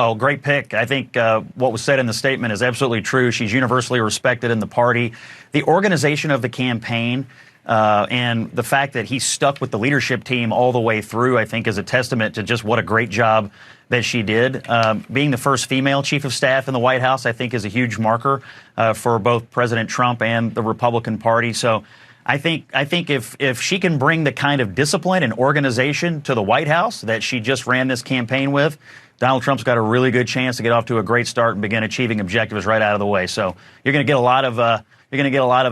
Oh, great pick. I think what was said in the statement is absolutely true. She's universally respected in the party. The organization of the campaign and the fact that he stuck with the leadership team all the way through, I think, is a testament to just what a great job that she did. Being the first female chief of staff in the White House, I think, is a huge marker for both President Trump and the Republican Party. So I think if she can bring the kind of discipline and organization to the White House that she just ran this campaign with, Donald Trump's got a really good chance to get off to a great start and begin achieving objectives right out of the way. So you're going to get a lot of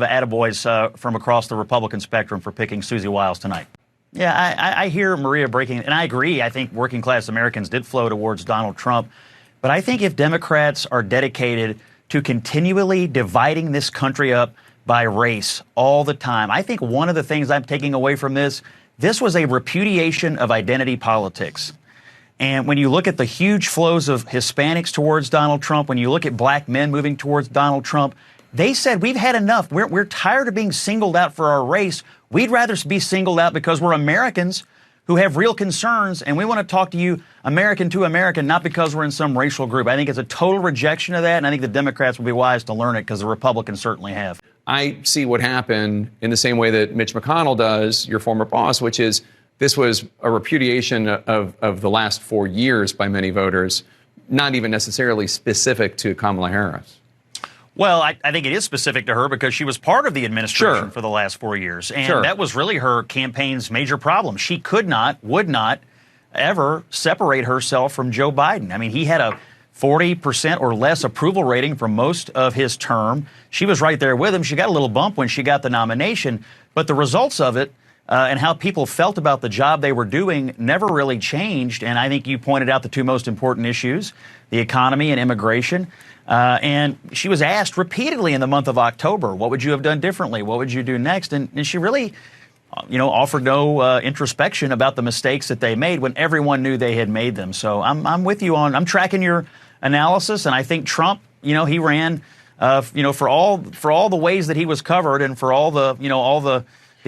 attaboys from across the Republican spectrum for picking Susie Wiles tonight. Yeah, I hear Maria breaking, and I agree. I think working class Americans did flow towards Donald Trump. But I think if Democrats are dedicated to continually dividing this country up by race all the time, I think one of the things I'm taking away from this was a repudiation of identity politics. And when you look at the huge flows of Hispanics towards Donald Trump, when you look at black men moving towards Donald Trump, they said, we've had enough. We're tired of being singled out for our race. We'd rather be singled out because we're Americans who have real concerns, and we want to talk to you American to American, not because we're in some racial group. I think it's a total rejection of that, and I think the Democrats will be wise to learn it because the Republicans certainly have. I see what happened in the same way that Mitch McConnell does, your former boss, which is this was a repudiation of the last 4 years by many voters, not even necessarily specific to Kamala Harris. Well, I think it is specific to her because she was part of the administration for the last 4 years. And that was really her campaign's major problem. She could not, would not ever separate herself from Joe Biden. I mean, he had a 40% or less approval rating for most of his term. She was right there with him. She got a little bump when she got the nomination. But the results of it and how people felt about the job they were doing never really changed. And I think you pointed out the two most important issues, the economy and immigration. And she was asked repeatedly in the month of October, what would you have done differently? What would you do next? And she really, offered no introspection about the mistakes that they made when everyone knew they had made them. So I'm with you I'm tracking your analysis. And I think Trump, he ran, for all the ways that he was covered and for all the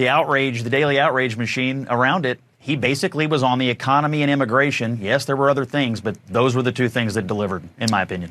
outrage, the daily outrage machine around it, he basically was on the economy and immigration. Yes, there were other things, but those were the two things that delivered, in my opinion.